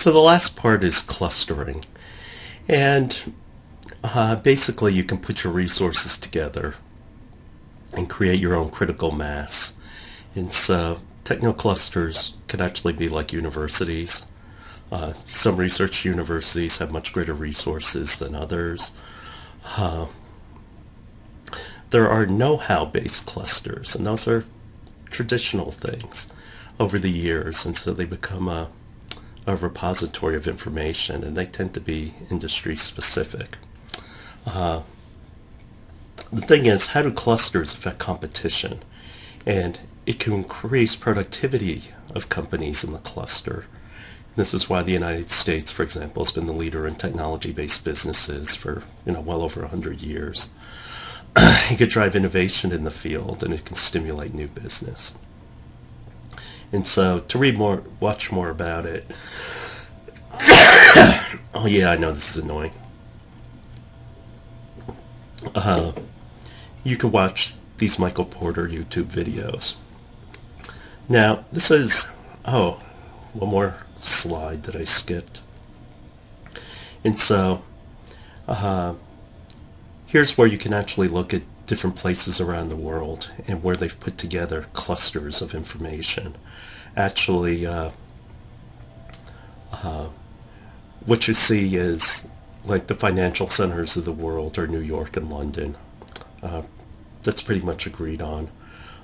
So the last part is clustering. And basically you can put your resources together and create your own critical mass. And so techno-clusters could actually be like universities. Some research universities have much greater resources than others. There are know-how based clusters, and those are traditional things over the years, and so they become a repository of information, and they tend to be industry specific. The thing is, how do clusters affect competition? And it can increase productivity of companies in the cluster. This is why the United States, for example, has been the leader in technology-based businesses for well over 100 years. It could drive innovation in the field, and it can stimulate new business. And so, to read more, watch more about it. Oh yeah, I know this is annoying. You can watch these Michael Porter YouTube videos. Now, this is, one more slide that I skipped. And so, here's where you can actually look at different places around the world and where they've put together clusters of information. Actually, what you see is like the financial centers of the world are New York and London. That's pretty much agreed on.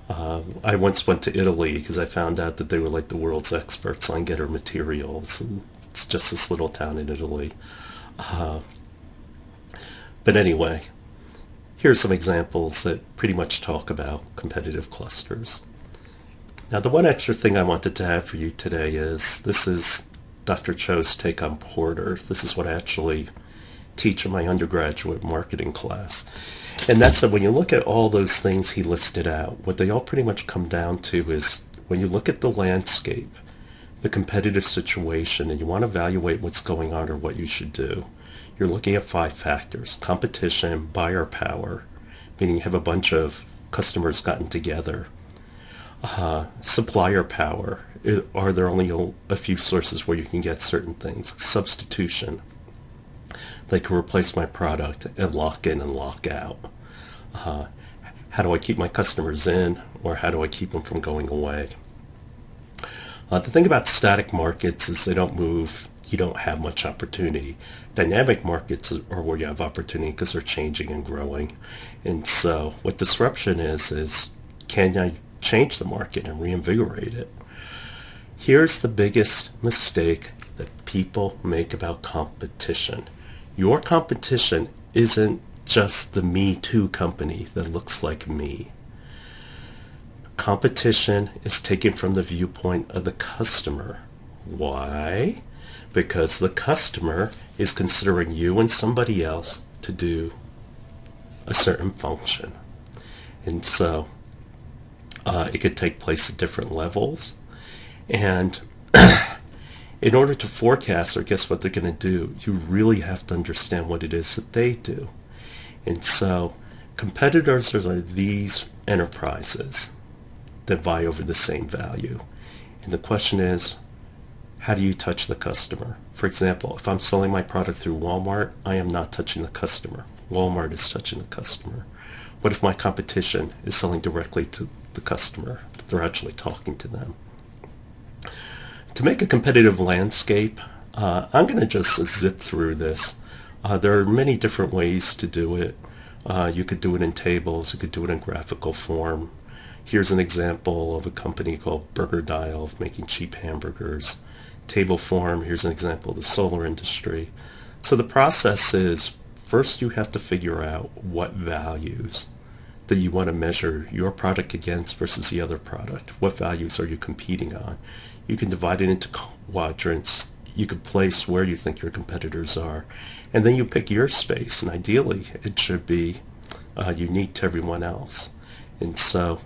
I once went to Italy because I found out that they were like the world's experts on getter materials. And it's just this little town in Italy. But anyway, here's some examples that pretty much talk about competitive clusters. Now, the one extra thing I wanted to have for you today is, this is Dr. Cho's take on Porter. This is what I actually teach in my undergraduate marketing class. And that's that when you look at all those things he listed out, what they all pretty much come down to is, when you look at the landscape, the competitive situation, and you want to evaluate what's going on or what you should do, you're looking at 5 factors: competition, buyer power, meaning you have a bunch of customers gotten together, supplier power, are there only a few sources where you can get certain things, substitution, they can replace my product, and lock in and lock out. How do I keep my customers in, or how do I keep them from going away? The thing about static markets is they don't move. You don't have much opportunity. Dynamic markets are where you have opportunity because they're changing and growing. And so what disruption is can I change the market and reinvigorate it? Here's the biggest mistake that people make about competition. Your competition isn't just the Me Too company that looks like me. Competition is taken from the viewpoint of the customer. Why? Because the customer is considering you and somebody else to do a certain function. And so it could take place at different levels. And in order to forecast or guess what they're going to do, you really have to understand what it is that they do. And so competitors are these enterprises that vie over the same value. And the question is, how do you touch the customer? For example, if I'm selling my product through Walmart, I am not touching the customer. Walmart is touching the customer. What if my competition is selling directly to the customer? They're actually talking to them. To make a competitive landscape, I'm going to just zip through this. There are many different ways to do it. You could do it in tables. You could do it in graphical form. Here's an example of a company called Burger Dial of making cheap hamburgers. Table form, here's an example of the solar industry. So the process is, first you have to figure out what values that you want to measure your product against versus the other product. What values are you competing on? You can divide it into quadrants. You can place where you think your competitors are. And then you pick your space, and ideally it should be unique to everyone else. And so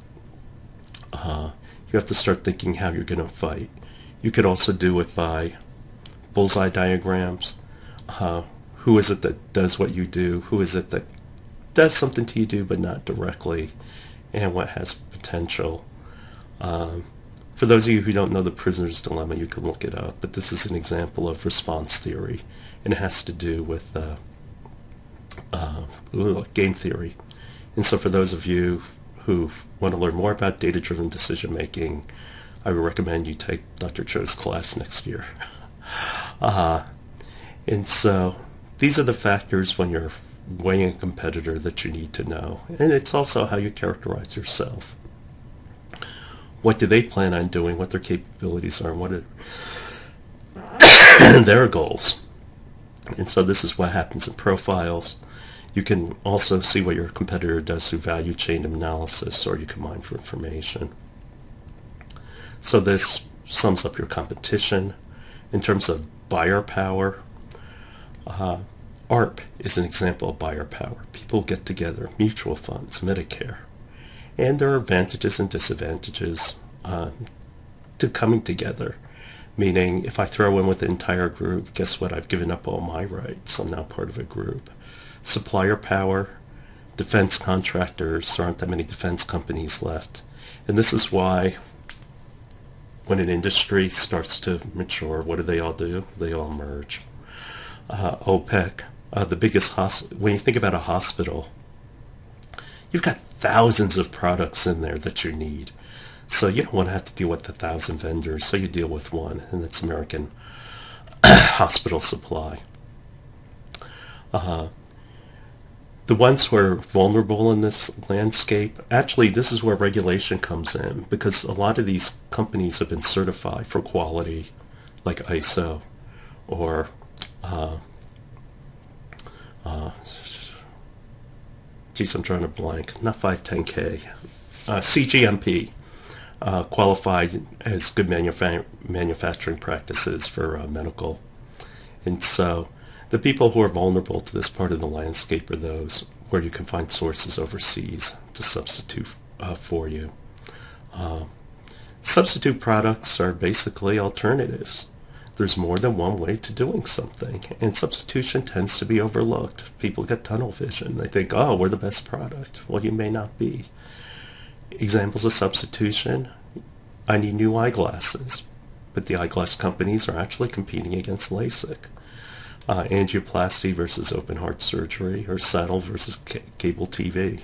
you have to start thinking how you're going to fight. You could also do it by bullseye diagrams. Who is it that does what you do? Who is it that does something to you do but not directly? And what has potential? For For those of you who don't know the prisoner's dilemma, you can look it up, but this is an example of response theory, and it has to do with game theory. And so for those of you who want to learn more about data-driven decision-making, I would recommend you take Dr. Cho's class next year. And so these are the factors when you're weighing a competitor that you need to know. And it's also how you characterize yourself. What do they plan on doing, what their capabilities are, and what are their goals. And so this is what happens in profiles. You can also see what your competitor does through value chain analysis, or you can mine for information. So this sums up your competition. In terms of buyer power, ARP is an example of buyer power. People get together, mutual funds, Medicare. And there are advantages and disadvantages to coming together. Meaning, if I throw in with the entire group, guess what? I've given up all my rights. I'm now part of a group. Supplier power, defense contractors. There aren't that many defense companies left. And this is why when an industry starts to mature, what do? They all merge. OPEC, the biggest when you think about a hospital, you've got thousands of products in there that you need. So you don't want to have to deal with 1,000 vendors, so you deal with one, and that's American Hospital Supply. The ones who are vulnerable in this landscape, actually this is where regulation comes in, because a lot of these companies have been certified for quality, like ISO, or geez, I'm trying to blank, not 510K, CGMP, qualified as good manufacturing practices for medical. And so the people who are vulnerable to this part of the landscape are those where you can find sources overseas to substitute for you. Substitute products are basically alternatives. There's more than one way to doing something, and substitution tends to be overlooked. People get tunnel vision. They think, oh, we're the best product. Well, you may not be. Examples of substitution, I need new eyeglasses, but the eyeglass companies are actually competing against LASIK. Angioplasty versus open heart surgery, or saddle versus cable TV.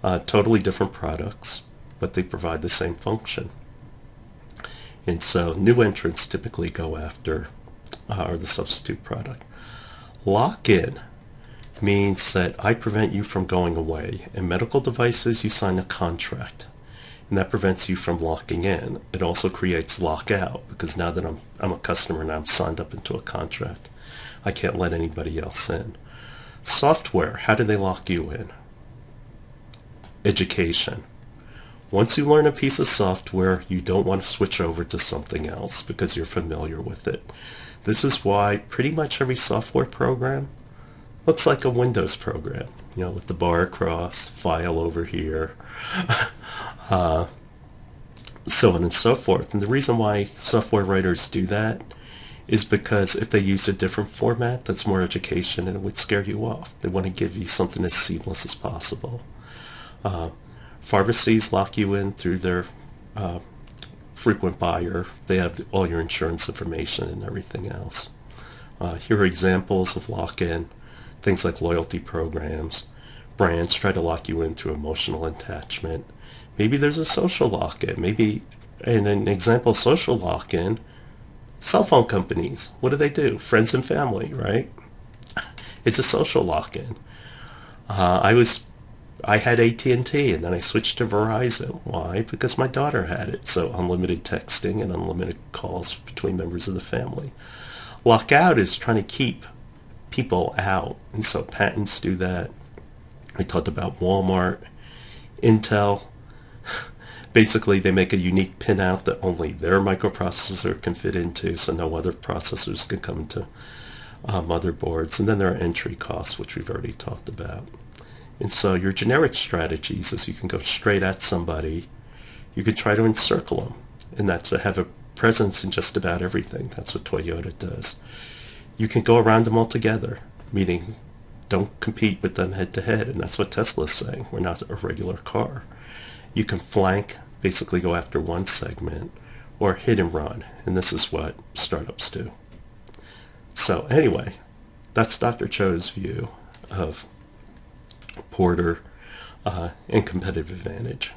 Totally different products, but they provide the same function. And so new entrants typically go after the substitute product. Lock-in means that I prevent you from going away. In medical devices, you sign a contract, and that prevents you from locking in. It also creates lockout, because now that I'm a customer and I'm signed up into a contract, I can't let anybody else in. Software, how do they lock you in? Education. Once you learn a piece of software, you don't want to switch over to something else because you're familiar with it. This is why pretty much every software program looks like a Windows program, you know, with the bar across, file over here, so on and so forth. And the reason why software writers do that is because if they use a different format that's more education, and it would scare you off. They want to give you something as seamless as possible. Pharmacies lock you in through their frequent buyer. They have all your insurance information and everything else. Here are examples of lock-in. Things like loyalty programs. Brands try to lock you in through emotional attachment. Maybe there's a social lock-in. Maybe, in an example of social lock-in, cell phone companies. What do? Friends and family, right? It's a social lock-in. I had AT&T, and then I switched to Verizon. Why? Because my daughter had it. So unlimited texting and unlimited calls between members of the family. Lockout is trying to keep people out, and so patents do that. We talked about Walmart, Intel. Basically, they make a unique pinout that only their microprocessor can fit into, so no other processors can come into motherboards. And then there are entry costs, which we've already talked about. And so your generic strategies is you can go straight at somebody. You can try to encircle them, and that's to have a presence in just about everything. That's what Toyota does. You can go around them altogether, meaning don't compete with them head to head, and that's what Tesla's saying. We're not a regular car. You can flank, basically go after one segment, or hit and run, and this is what startups do. So anyway, that's Dr. Cho's view of Porter and competitive advantage.